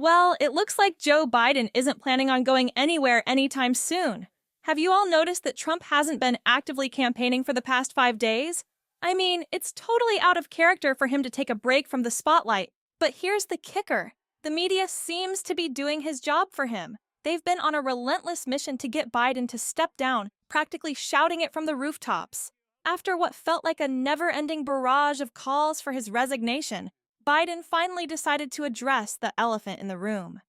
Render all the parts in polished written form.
Well, it looks like Joe Biden isn't planning on going anywhere anytime soon. Have you all noticed that Trump hasn't been actively campaigning for the past 5 days? I mean, it's totally out of character for him to take a break from the spotlight. But here's the kicker. The media seems to be doing his job for him. They've been on a relentless mission to get Biden to step down, practically shouting it from the rooftops. After what felt like a never-ending barrage of calls for his resignation, Biden finally decided to address the elephant in the room.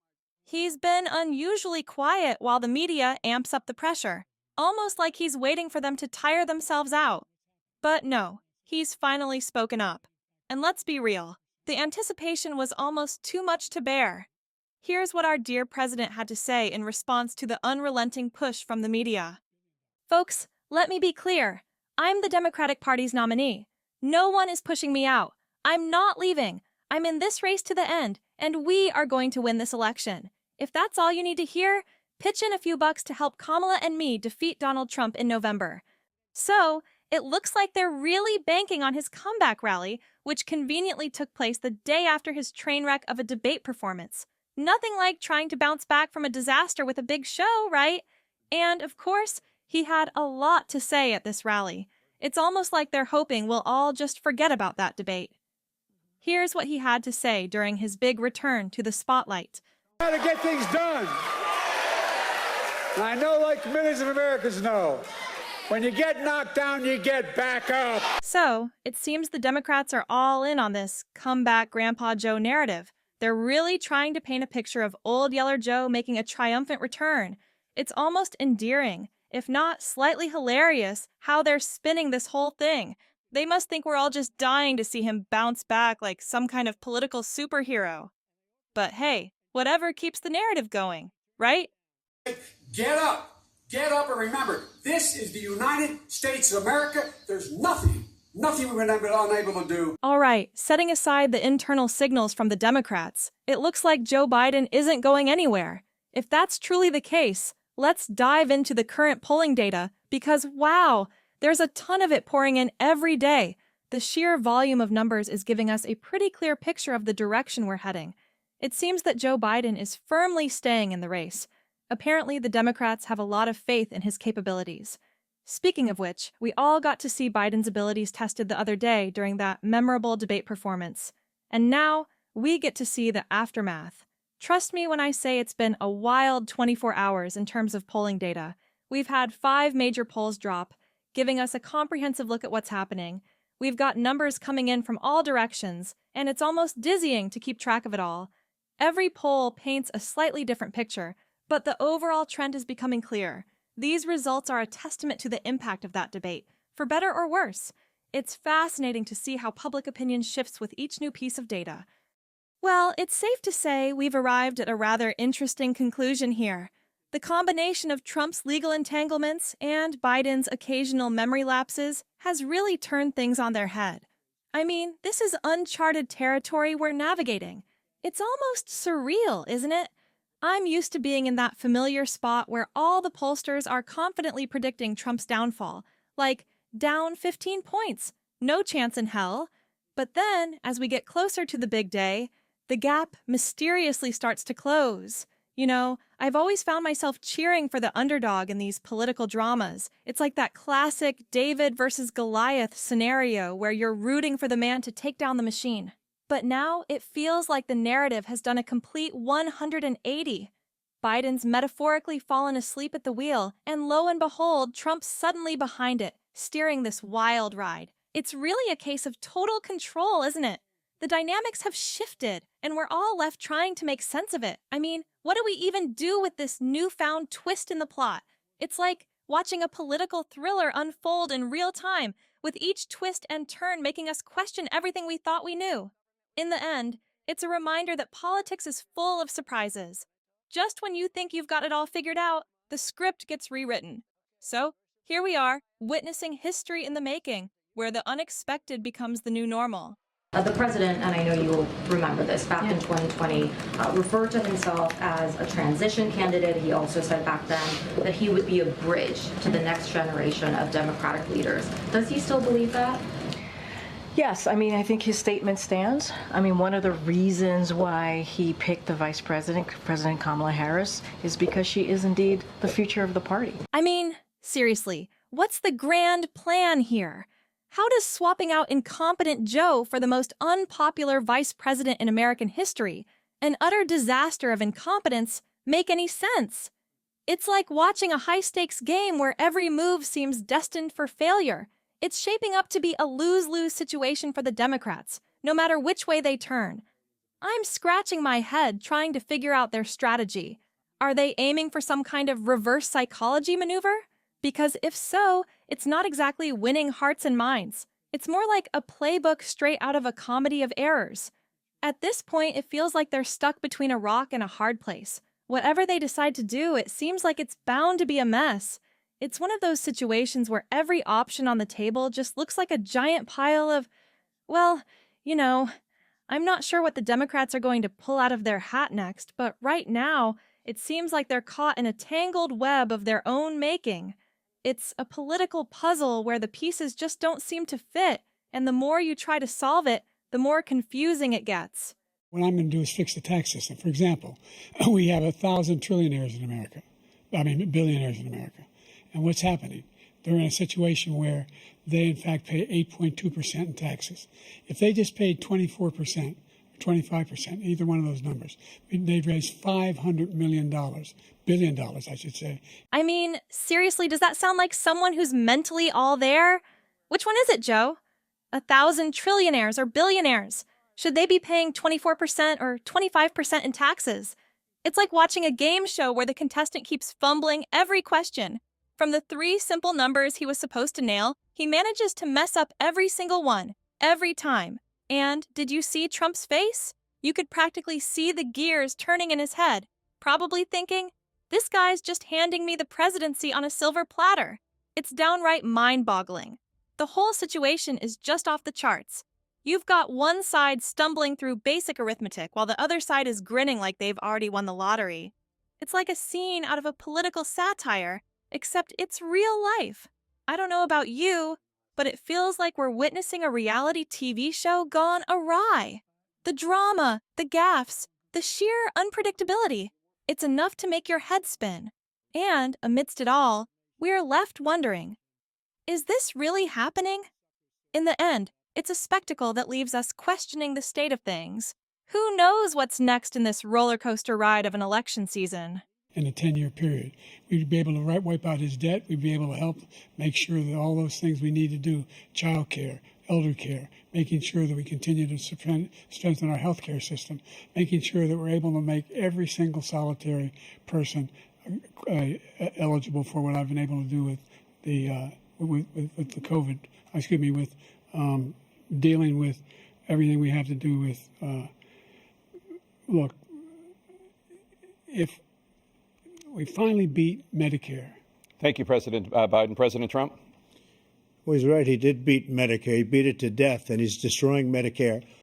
He's been unusually quiet while the media amps up the pressure, almost like he's waiting for them to tire themselves out. But no, he's finally spoken up. And let's be real, the anticipation was almost too much to bear. Here's what our dear president had to say in response to the unrelenting push from the media. Folks, let me be clear. I'm the Democratic Party's nominee. No one is pushing me out. I'm not leaving. I'm in this race to the end, and we are going to win this election. If that's all you need to hear, pitch in a few bucks to help Kamala and me defeat Donald Trump in November. So, it looks like they're really banking on his comeback rally, which conveniently took place the day after his train wreck of a debate performance. Nothing like trying to bounce back from a disaster with a big show, right? And, of course, he had a lot to say at this rally. It's almost like they're hoping we'll all just forget about that debate. Here's what he had to say during his big return to the spotlight. How to get things done. I know, like millions of Americans know, when you get knocked down, you get back up. So, it seems the Democrats are all in on this comeback Grandpa Joe narrative. They're really trying to paint a picture of Old Yeller Joe making a triumphant return. It's almost endearing, if not slightly hilarious, how they're spinning this whole thing. They must think we're all just dying to see him bounce back like some kind of political superhero. But hey, whatever keeps the narrative going, right? Get up and remember, this is the United States of America. There's nothing we've been unable to do. All right, setting aside the internal signals from the Democrats, it looks like Joe Biden isn't going anywhere. If that's truly the case, let's dive into the current polling data because, wow, there's a ton of it pouring in every day. The sheer volume of numbers is giving us a pretty clear picture of the direction we're heading. It seems that Joe Biden is firmly staying in the race. Apparently, the Democrats have a lot of faith in his capabilities. Speaking of which, we all got to see Biden's abilities tested the other day during that memorable debate performance. And now, we get to see the aftermath. Trust me when I say it's been a wild 24 hours in terms of polling data. We've had 5 major polls drop, giving us a comprehensive look at what's happening. We've got numbers coming in from all directions, and it's almost dizzying to keep track of it all. Every poll paints a slightly different picture, but the overall trend is becoming clear. These results are a testament to the impact of that debate, for better or worse. It's fascinating to see how public opinion shifts with each new piece of data. Well, it's safe to say we've arrived at a rather interesting conclusion here. The combination of Trump's legal entanglements and Biden's occasional memory lapses has really turned things on their head. I mean, this is uncharted territory we're navigating. It's almost surreal, isn't it? I'm used to being in that familiar spot where all the pollsters are confidently predicting Trump's downfall, like down 15 points, no chance in hell. But then, as we get closer to the big day, the gap mysteriously starts to close. You know, I've always found myself cheering for the underdog in these political dramas. It's like that classic David versus Goliath scenario where you're rooting for the man to take down the machine. But now it feels like the narrative has done a complete 180. Biden's metaphorically fallen asleep at the wheel, and lo and behold, Trump's suddenly behind it, steering this wild ride. It's really a case of total control, isn't it? The dynamics have shifted, and we're all left trying to make sense of it. I mean, what do we even do with this newfound twist in the plot? It's like watching a political thriller unfold in real time, with each twist and turn making us question everything we thought we knew. In the end, it's a reminder that politics is full of surprises. Just when you think you've got it all figured out, the script gets rewritten. So, here we are, witnessing history in the making, where the unexpected becomes the new normal. The president, and I know you'll remember this, back in 2020, referred to himself as a transition candidate. He also said back then that he would be a bridge to the next generation of Democratic leaders. Does he still believe that? Yes, I mean, I think his statement stands. I mean, one of the reasons why he picked the vice president, President Kamala Harris, is because she is indeed the future of the party. I mean, seriously, what's the grand plan here? How does swapping out incompetent Joe for the most unpopular vice president in American history, an utter disaster of incompetence, make any sense? It's like watching a high-stakes game where every move seems destined for failure. It's shaping up to be a lose-lose situation for the Democrats, no matter which way they turn. I'm scratching my head trying to figure out their strategy. Are they aiming for some kind of reverse psychology maneuver? Because if so, it's not exactly winning hearts and minds. It's more like a playbook straight out of a comedy of errors. At this point, it feels like they're stuck between a rock and a hard place. Whatever they decide to do, it seems like it's bound to be a mess. It's one of those situations where every option on the table just looks like a giant pile of, well, you know, I'm not sure what the Democrats are going to pull out of their hat next, but right now, it seems like they're caught in a tangled web of their own making. It's a political puzzle where the pieces just don't seem to fit, and the more you try to solve it, the more confusing it gets. What I'm going to do is fix the tax system. For example, we have 1,000 trillionaires in America. Billionaires in America. And what's happening? They're in a situation where they, in fact, pay 8.2% in taxes. If they just paid 24%, 25%, either one of those numbers, they'd raise $500 million, billion dollars, I should say. I mean, seriously, does that sound like someone who's mentally all there? Which one is it, Joe? 1,000 trillionaires or billionaires? Should they be paying 24% or 25% in taxes? It's like watching a game show where the contestant keeps fumbling every question. From the 3 simple numbers he was supposed to nail, he manages to mess up every single one, every time. And did you see Trump's face? You could practically see the gears turning in his head, probably thinking, this guy's just handing me the presidency on a silver platter. It's downright mind-boggling. The whole situation is just off the charts. You've got one side stumbling through basic arithmetic while the other side is grinning like they've already won the lottery. It's like a scene out of a political satire, except it's real life. I don't know about you, but it feels like we're witnessing a reality TV show gone awry. The drama, the gaffes, the sheer unpredictability. It's enough to make your head spin. And, amidst it all, we're left wondering, is this really happening? In the end, it's a spectacle that leaves us questioning the state of things. Who knows what's next in this roller coaster ride of an election season? In a 10-year period, we'd be able to wipe out his debt. We'd be able to help make sure that all those things we need to do, child care, elder care, making sure that we continue to strengthen our health care system, making sure that we're able to make every single solitary person eligible for what I've been able to do with the COVID, with dealing with everything we have to do with, look, if we finally beat Medicare. Thank you, President Biden. President Trump? Well, he's right. He did beat Medicare. He beat it to death, and he's destroying Medicare